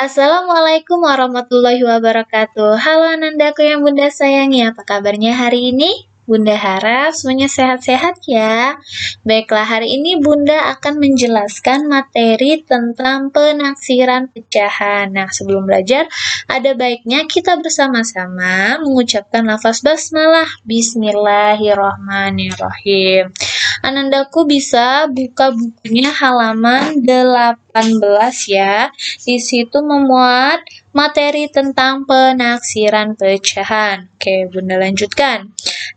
Assalamualaikum warahmatullahi wabarakatuh. Halo Anandaku yang Bunda sayangi, apa kabarnya hari ini? Bunda harap semuanya sehat-sehat ya. Baiklah, hari ini Bunda akan menjelaskan materi tentang penaksiran pecahan. Nah, sebelum belajar, ada baiknya kita bersama-sama mengucapkan lafaz basmalah. Bismillahirrahmanirrahim. Anandaku bisa buka bukunya halaman 18 ya. Di situ memuat materi tentang penaksiran pecahan. Oke, Bunda lanjutkan.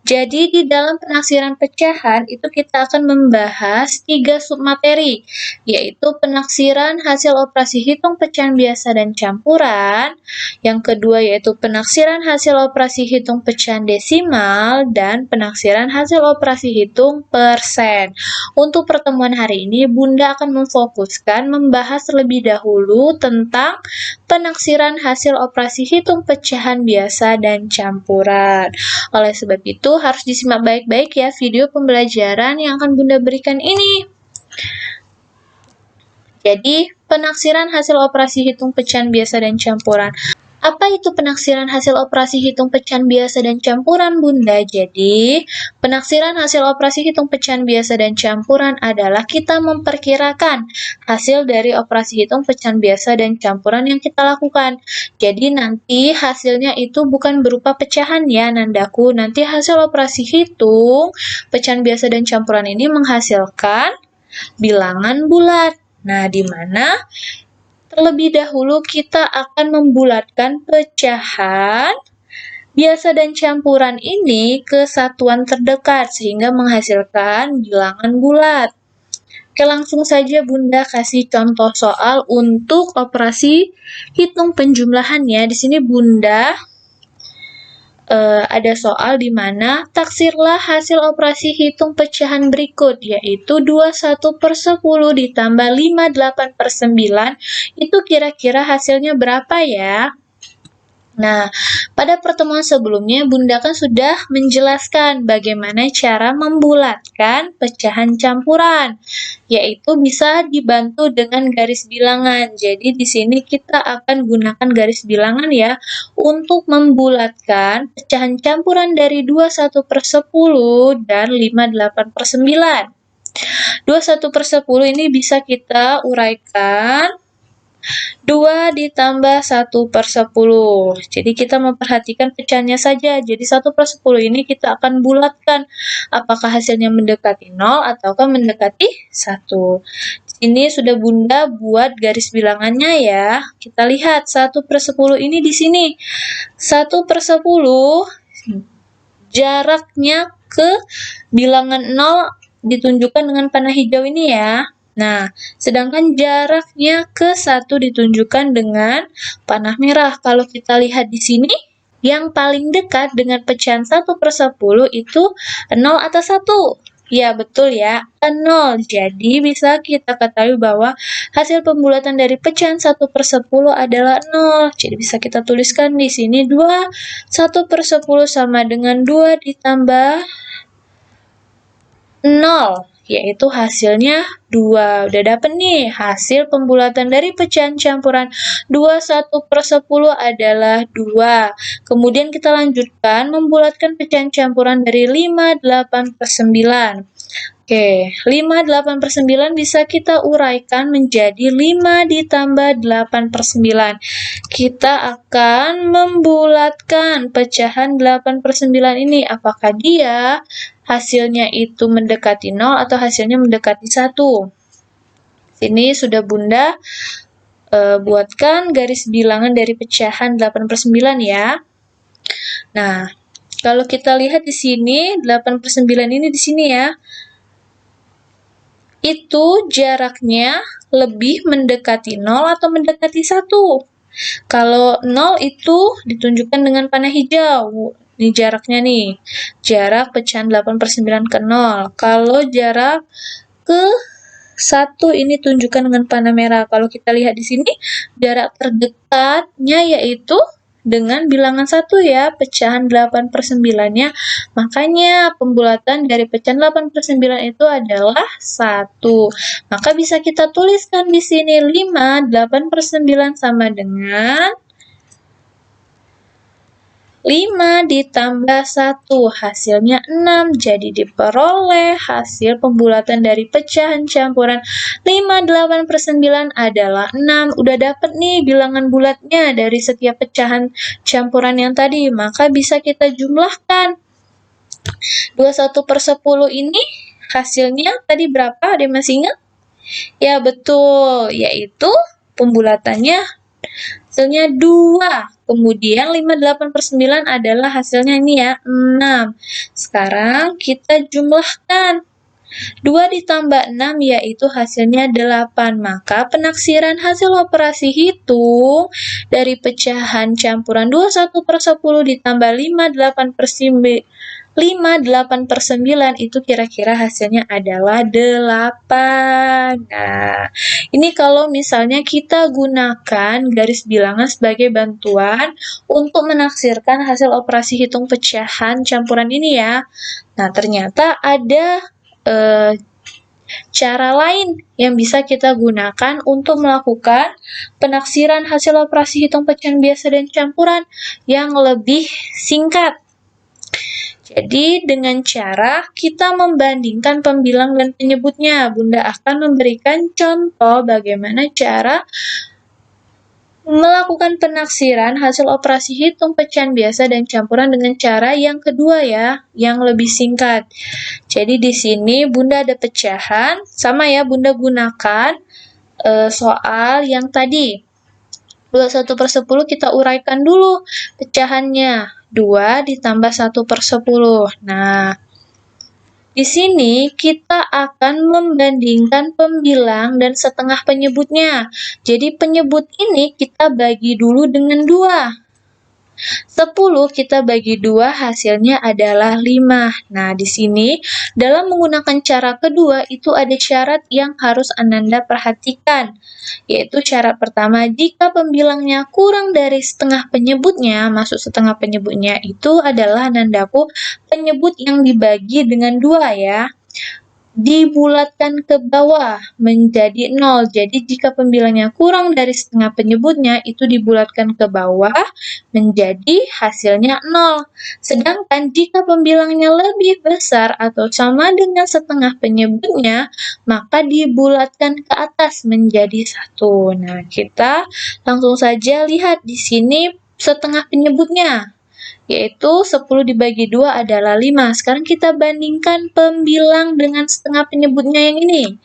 Jadi di dalam penaksiran pecahan itu kita akan membahas 3 submateri, yaitu penaksiran hasil operasi hitung pecahan biasa dan campuran, yang kedua yaitu penaksiran hasil operasi hitung pecahan desimal, dan penaksiran hasil operasi hitung persen. Untuk pertemuan hari ini, Bunda akan memfokuskan membahas terlebih dahulu tentang penaksiran hasil operasi hitung pecahan biasa dan campuran. Oleh sebab itu, harus disimak baik-baik ya video pembelajaran yang akan Bunda berikan ini. Jadi, penaksiran hasil operasi hitung pecahan biasa dan campuran. Apa itu penaksiran hasil operasi hitung pecahan biasa dan campuran, Bunda? Jadi, penaksiran hasil operasi hitung pecahan biasa dan campuran adalah kita memperkirakan hasil dari operasi hitung pecahan biasa dan campuran yang kita lakukan. Jadi, nanti hasilnya itu bukan berupa pecahan ya, Nandaku. Nanti hasil operasi hitung pecahan biasa dan campuran ini menghasilkan bilangan bulat. Nah, di mana terlebih dahulu kita akan membulatkan pecahan biasa dan campuran ini ke satuan terdekat sehingga menghasilkan bilangan bulat. Oke, langsung saja Bunda kasih contoh soal untuk operasi hitung penjumlahan ya. Di sini Bunda ada soal di mana taksirlah hasil operasi hitung pecahan berikut, yaitu 21/10 ditambah 58/9, itu kira-kira hasilnya berapa ya? Nah, pada pertemuan sebelumnya Bunda kan sudah menjelaskan bagaimana cara membulatkan pecahan campuran, yaitu bisa dibantu dengan garis bilangan. Jadi di sini kita akan gunakan garis bilangan ya untuk membulatkan pecahan campuran dari 21/10 dan 58/9. 21/10 ini bisa kita uraikan 2 ditambah 1/10. Jadi kita memperhatikan pecahannya saja. Jadi 1/10 ini kita akan bulatkan. Apakah hasilnya mendekati 0 ataukah mendekati 1. Ini sudah Bunda buat garis bilangannya ya. Kita lihat 1/10 ini di sini. 1/10 jaraknya ke bilangan 0 ditunjukkan dengan panah hijau ini ya. Nah, sedangkan jaraknya ke 1 ditunjukkan dengan panah merah. Kalau kita lihat di sini, yang paling dekat dengan pecahan 1/10 itu 0 atau 1. Ya, betul ya, 0. Jadi, bisa kita ketahui bahwa hasil pembulatan dari pecahan 1/10 adalah 0. Jadi, bisa kita tuliskan di sini 1/10 sama dengan 2 ditambah 0. Yaitu hasilnya 2. Udah dapet nih hasil pembulatan dari pecahan campuran 21/10 adalah 2. Kemudian kita lanjutkan membulatkan pecahan campuran dari 58/9. Oke, 58/9 bisa kita uraikan menjadi 5 ditambah 8/9. Kita akan membulatkan pecahan 8/9 ini. Apakah dia hasilnya itu mendekati 0 atau hasilnya mendekati 1. Sini sudah Bunda buatkan garis bilangan dari pecahan 8/9 ya. Nah, kalau kita lihat di sini 8/9 ini di sini ya. Itu jaraknya lebih mendekati 0 atau mendekati 1. Kalau 0 itu ditunjukkan dengan panah hijau. Ini jaraknya nih, jarak pecahan 8/9 ke 0. Kalau jarak ke 1 ini tunjukkan dengan panah merah. Kalau kita lihat di sini, jarak terdekatnya yaitu dengan bilangan 1 ya, pecahan 8/9-nya. Makanya pembulatan dari pecahan 8/9 itu adalah 1. Maka bisa kita tuliskan di sini 5, 8/9 sama dengan 5 ditambah 1, hasilnya 6. Jadi diperoleh hasil pembulatan dari pecahan campuran 5, 8/9 adalah 6. Udah dapet nih bilangan bulatnya dari setiap pecahan campuran yang tadi. Maka bisa kita jumlahkan. 21/10 ini hasilnya tadi berapa? Ada yang masih ingat? Ya betul, yaitu pembulatannya hasilnya 2. Kemudian 5, 8/9 adalah hasilnya ini ya, 6. Sekarang kita jumlahkan. 2 ditambah 6 yaitu hasilnya 8. Maka penaksiran hasil operasi hitung dari pecahan campuran 21/10 ditambah 5, 8/9 itu kira-kira hasilnya adalah 8. Nah, ini kalau misalnya kita gunakan garis bilangan sebagai bantuan untuk menaksirkan hasil operasi hitung pecahan campuran ini ya. Nah, ternyata ada cara lain yang bisa kita gunakan untuk melakukan penaksiran hasil operasi hitung pecahan biasa dan campuran yang lebih singkat. Jadi, dengan cara kita membandingkan pembilang dan penyebutnya, Bunda akan memberikan contoh bagaimana cara melakukan penaksiran hasil operasi hitung pecahan biasa dan campuran dengan cara yang kedua ya, yang lebih singkat. Jadi, di sini Bunda ada pecahan, sama ya Bunda gunakan soal yang tadi. 21/10 kita uraikan dulu pecahannya. 2 ditambah 1/10. Nah, di sini kita akan membandingkan pembilang dan setengah penyebutnya. Jadi penyebut ini kita bagi dulu dengan 2. 10 kita bagi 2 hasilnya adalah 5. Nah, di sini dalam menggunakan cara kedua itu ada syarat yang harus Ananda perhatikan. Yaitu syarat pertama, jika pembilangnya kurang dari setengah penyebutnya, maksud setengah penyebutnya itu adalah Anandaku penyebut yang dibagi dengan 2 ya. Dibulatkan ke bawah menjadi 0. Jadi jika pembilangnya kurang dari setengah penyebutnya itu dibulatkan ke bawah menjadi hasilnya 0. Sedangkan jika pembilangnya lebih besar atau sama dengan setengah penyebutnya, maka dibulatkan ke atas menjadi 1. Nah, kita langsung saja lihat di sini setengah penyebutnya, yaitu 10 dibagi 2 adalah 5. Sekarang kita bandingkan pembilang dengan setengah penyebutnya yang ini,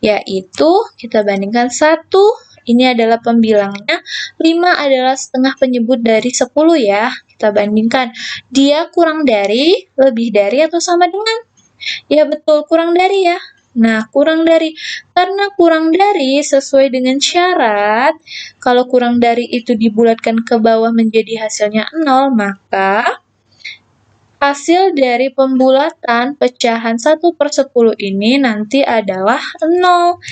yaitu kita bandingkan 1, ini adalah pembilangnya, 5 adalah setengah penyebut dari 10 ya. Kita bandingkan, dia kurang dari, lebih dari, atau sama dengan? Ya betul, kurang dari ya. Nah, kurang dari. Karena kurang dari sesuai dengan syarat, kalau kurang dari itu dibulatkan ke bawah menjadi hasilnya 0, maka hasil dari pembulatan pecahan 1/10 ini nanti adalah 0.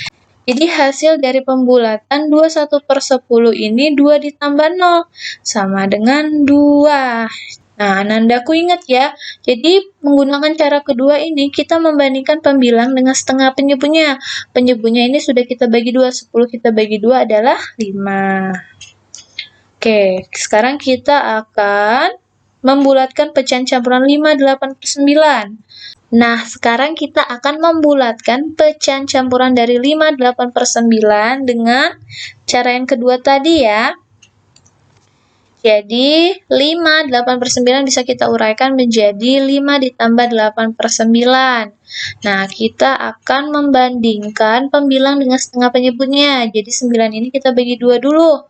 Jadi hasil dari pembulatan 21/10 ini 2 ditambah 0, sama dengan 2. Nah, Anandaku ingat ya, jadi menggunakan cara kedua ini, kita membandingkan pembilang dengan setengah penyebutnya. Penyebutnya ini sudah kita bagi 2, 10 kita bagi 2 adalah 5. Oke, sekarang kita akan membulatkan pecahan campuran 5, 8/9. Nah, sekarang kita akan membulatkan pecahan campuran dari 5, 8/9 dengan cara yang kedua tadi ya. Jadi, 5, 8/9 bisa kita uraikan menjadi 5 ditambah 8/9. Nah, kita akan membandingkan pembilang dengan setengah penyebutnya. Jadi, 9 ini kita bagi 2 dulu.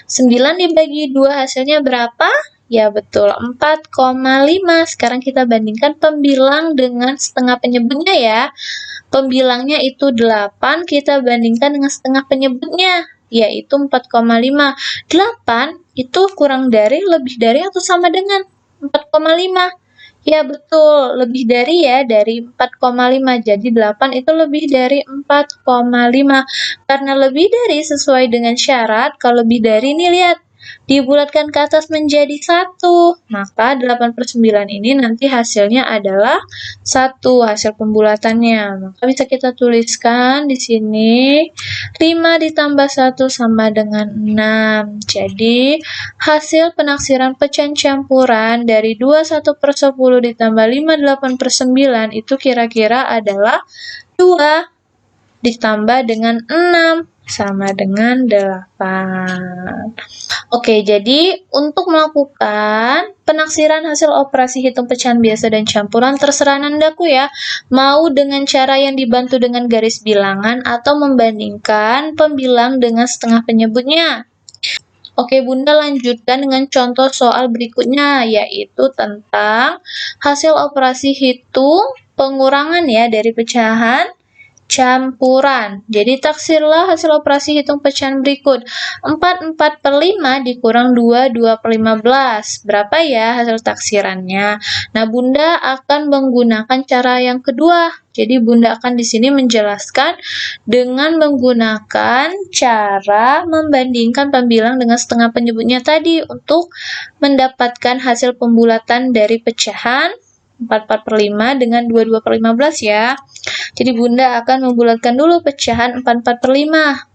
9 dibagi 2 hasilnya berapa? Ya, betul, 4,5. Sekarang kita bandingkan pembilang dengan setengah penyebutnya ya. Pembilangnya itu 8, kita bandingkan dengan setengah penyebutnya, yaitu 4,5. 8 itu kurang dari, lebih dari, atau sama dengan 4,5? Ya betul, lebih dari ya, dari 4,5. Jadi 8 itu lebih dari 4,5. Karena lebih dari sesuai dengan syarat, kalau lebih dari ini lihat, dibulatkan ke atas menjadi 1. Maka 8/9 ini nanti hasilnya adalah 1 hasil pembulatannya. Maka bisa kita tuliskan di sini 5 ditambah 1 sama dengan 6. Jadi hasil penaksiran pecahan campuran dari 21/10 ditambah 58/9 itu kira-kira adalah 2 ditambah dengan 6 sama dengan 8. Oke, jadi untuk melakukan penaksiran hasil operasi hitung pecahan biasa dan campuran terserah Nandaku ya. Mau dengan cara yang dibantu dengan garis bilangan atau membandingkan pembilang dengan setengah penyebutnya. Oke, Bunda lanjutkan dengan contoh soal berikutnya, yaitu tentang hasil operasi hitung pengurangan ya dari pecahan campuran. Jadi taksirlah hasil operasi hitung pecahan berikut. 4/5 dikurang 2/15. Berapa ya hasil taksirannya? Nah, Bunda akan menggunakan cara yang kedua. Jadi Bunda akan di sini menjelaskan dengan menggunakan cara membandingkan pembilang dengan setengah penyebutnya tadi untuk mendapatkan hasil pembulatan dari pecahan 4/5 dengan 22/15 ya. Jadi Bunda akan membulatkan dulu pecahan 4/5.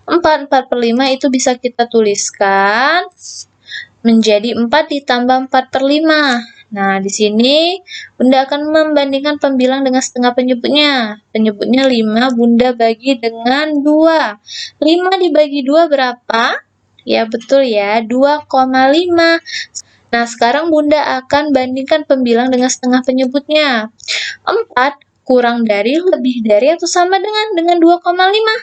4/5 itu bisa kita tuliskan menjadi 4 ditambah 4/5. Nah, di sini Bunda akan membandingkan pembilang dengan setengah penyebutnya. Penyebutnya 5, Bunda bagi dengan 2. 5 dibagi 2 berapa? Ya, betul ya, 2,5. Nah, sekarang Bunda akan bandingkan pembilang dengan setengah penyebutnya. 4 kurang dari, lebih dari, atau sama dengan 2,5?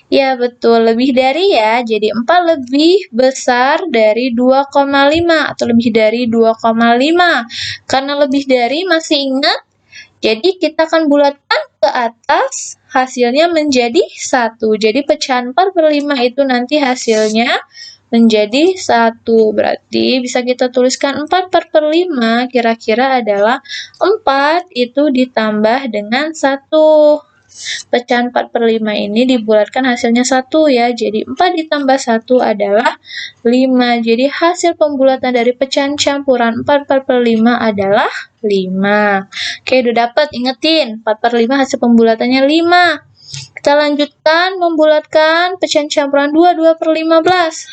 Ya, betul, lebih dari ya. Jadi 4 lebih besar dari 2,5 atau lebih dari 2,5. Karena lebih dari, masih ingat? Jadi kita akan bulatkan ke atas, hasilnya menjadi 1. Jadi pecahan 4/5 itu nanti hasilnya menjadi 1. Berarti bisa kita tuliskan 4/5 kira-kira adalah 4 itu ditambah dengan 1. Pecahan 4/5 ini dibulatkan hasilnya 1 ya. Jadi 4 ditambah 1 adalah 5. Jadi hasil pembulatan dari pecahan campuran 4/5 adalah 5. Oke, udah dapat, ingetin 4/5 hasil pembulatannya 5. Kita lanjutkan membulatkan pecahan campuran 2/15.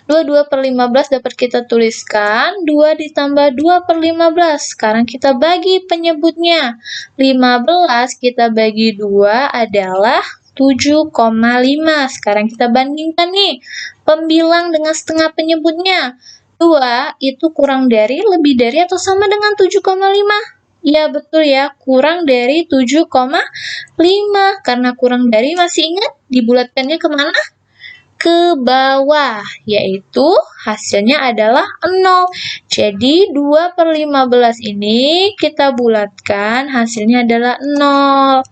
2/15 dapat kita tuliskan 2 ditambah 2/15. Sekarang kita bagi penyebutnya. 15 kita bagi 2 adalah 7,5. Sekarang kita bandingkan nih pembilang dengan setengah penyebutnya. 2 itu kurang dari, lebih dari, atau sama dengan 7,5? Ya, betul ya, kurang dari 7,5. Karena kurang dari, masih ingat dibulatkannya kemana? Ke bawah, yaitu hasilnya adalah 0. Jadi 2/15 ini kita bulatkan, hasilnya adalah 0.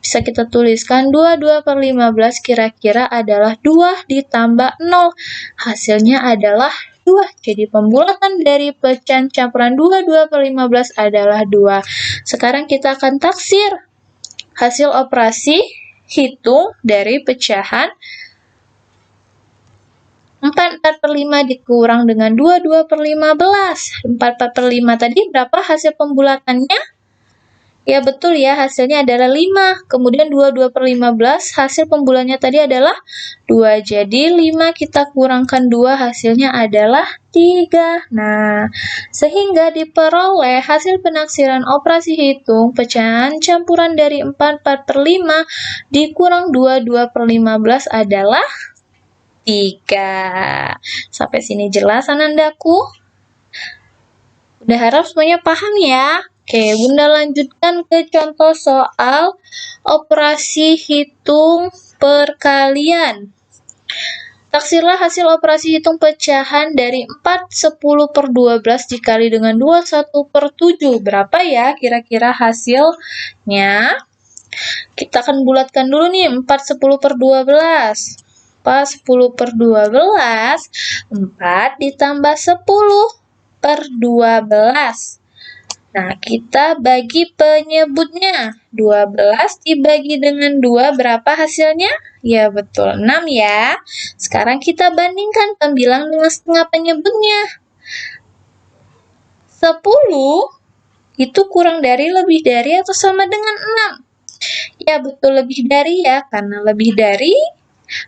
Bisa kita tuliskan 2/15 kira-kira adalah 2 ditambah 0. Hasilnya adalah 2. Jadi pembulatan dari pecahan campuran 2/15 adalah 2. Sekarang kita akan taksir hasil operasi hitung dari pecahan 4/5 dikurang dengan 2/15. 4/5 tadi berapa hasil pembulatannya? Ya, betul ya, hasilnya adalah 5. Kemudian 2/15 hasil pembulannya tadi adalah 2. Jadi 5 kita kurangkan 2 hasilnya adalah 3. Nah, sehingga diperoleh hasil penaksiran operasi hitung pecahan campuran dari 4/5 dikurang 2/15 adalah 3. Sampai sini jelas Anandaku? Udah harap semuanya paham ya? Oke, Bunda lanjutkan ke contoh soal operasi hitung perkalian. Taksirlah hasil operasi hitung pecahan dari 4 10/12 dikali dengan 2 1/7. Berapa ya kira-kira hasilnya? Kita akan bulatkan dulu nih 4 10/12. 4 10/12, 4 ditambah 10/12. Nah, kita bagi penyebutnya. 12 dibagi dengan 2, berapa hasilnya? Ya, betul, 6 ya. Sekarang kita bandingkan pembilang dengan setengah penyebutnya. 10 itu kurang dari, lebih dari, atau sama dengan 6? Ya, betul, lebih dari ya. Karena lebih dari,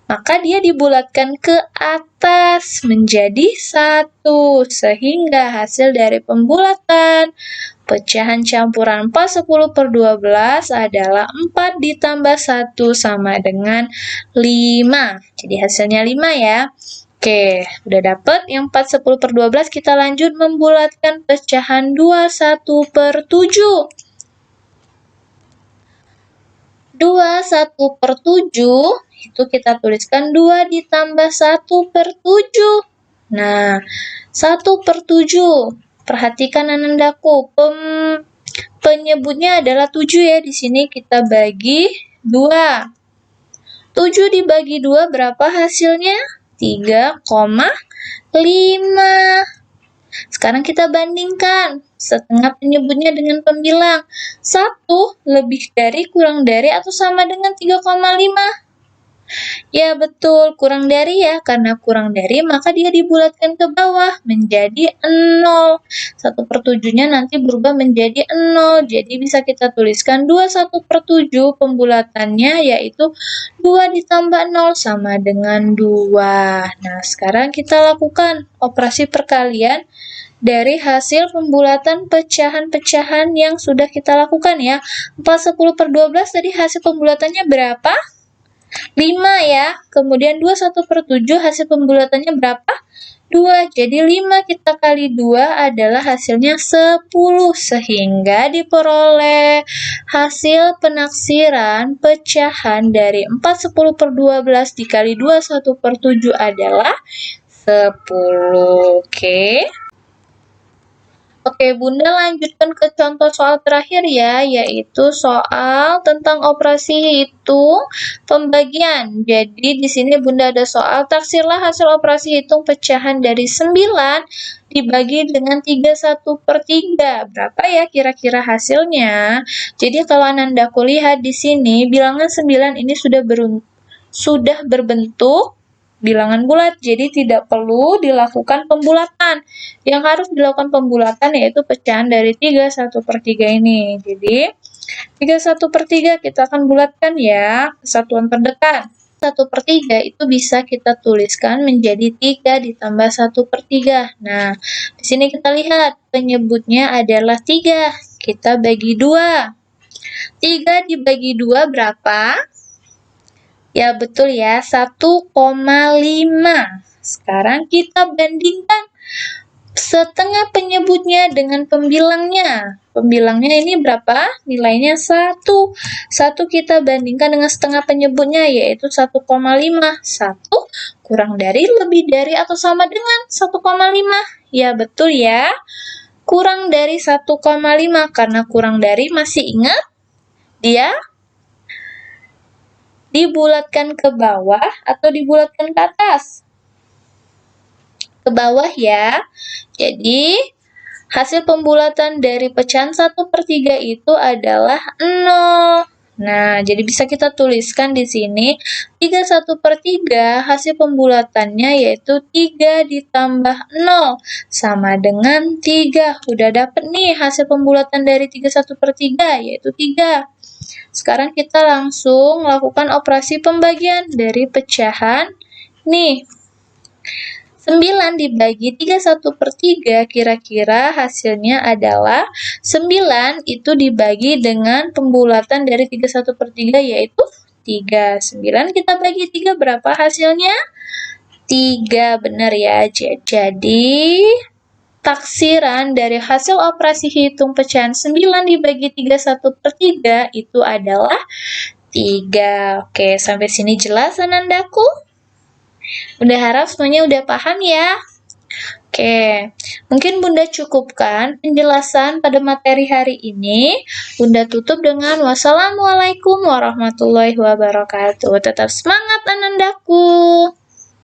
maka dia dibulatkan ke atas menjadi 1. Sehingga hasil dari pembulatan pecahan campuran 4 10/12 adalah 4 ditambah 1 sama dengan 5. Jadi hasilnya 5 ya. Oke, udah dapet yang 4 10/12. Kita lanjut membulatkan pecahan 2 1/7. 2 1/7 itu kita tuliskan 2 ditambah 1/7. Nah, 1/7. Perhatikan anandaku, penyebutnya adalah 7 ya. Di sini kita bagi 2. 7 dibagi 2 berapa hasilnya? 3,5. Sekarang kita bandingkan setengah penyebutnya dengan pembilang. 1 lebih dari, kurang dari, atau sama dengan 3,5? Ya betul, kurang dari ya. Karena kurang dari, maka dia dibulatkan ke bawah menjadi 0. 1/7-nya nanti berubah menjadi 0. Jadi bisa kita tuliskan 2 1/7 pembulatannya yaitu 2 ditambah 0 sama dengan 2. Nah, sekarang kita lakukan operasi perkalian dari hasil pembulatan pecahan-pecahan yang sudah kita lakukan ya. 4 10/12 tadi hasil pembulatannya berapa? 5 ya. Kemudian 2 1/7 hasil pembulatannya berapa? 2. Jadi 5 kita kali 2 adalah hasilnya 10. Sehingga diperoleh hasil penaksiran pecahan dari 4 10/12 dikali 2 1/7 adalah 10. Oke. Oke, Bunda lanjutkan ke contoh soal terakhir ya, yaitu soal tentang operasi hitung pembagian. Jadi di sini Bunda ada soal, taksirlah hasil operasi hitung pecahan dari 9 dibagi dengan 31/3. Berapa ya kira-kira hasilnya? Jadi kalau Anandaku lihat di sini, bilangan 9 ini sudah berbentuk bilangan bulat, jadi tidak perlu dilakukan pembulatan. Yang harus dilakukan pembulatan yaitu pecahan dari 3 1/3 ini. Jadi 3 1/3 kita akan bulatkan ya, satuan terdekat. 1/3 itu bisa kita tuliskan menjadi 3 ditambah 1/3. Nah, di sini kita lihat penyebutnya adalah 3. Kita bagi 2. 3 dibagi 2 berapa? Ya, betul ya, 1,5. Sekarang kita bandingkan setengah penyebutnya dengan pembilangnya. Pembilangnya ini berapa? Nilainya 1. 1 kita bandingkan dengan setengah penyebutnya, yaitu 1,5. 1 kurang dari, lebih dari, atau sama dengan 1,5? Ya, betul ya. Kurang dari 1,5. Karena kurang dari, masih ingat? Dia dibulatkan ke bawah atau dibulatkan ke atas? Ke bawah ya. Jadi, hasil pembulatan dari pecahan 1/3 itu adalah 0. Nah, jadi bisa kita tuliskan di sini 3 1/3 hasil pembulatannya yaitu 3 ditambah 0 sama dengan 3. Udah dapet nih hasil pembulatan dari 3 1/3 yaitu 3. Sekarang kita langsung melakukan operasi pembagian dari pecahan nih. 9 dibagi 3 1/3 kira-kira hasilnya adalah 9 itu dibagi dengan pembulatan dari 3 1/3 yaitu 3. 9 kita bagi 3 berapa hasilnya? 3, benar ya. Jadi taksiran dari hasil operasi hitung pecahan 9 dibagi 3 1/3 itu adalah 3. Oke, sampai sini jelas Anandaku? Bunda harap semuanya udah paham ya. Oke, mungkin Bunda cukupkan penjelasan pada materi hari ini. Bunda tutup dengan wassalamualaikum warahmatullahi wabarakatuh. Tetap semangat Anandaku.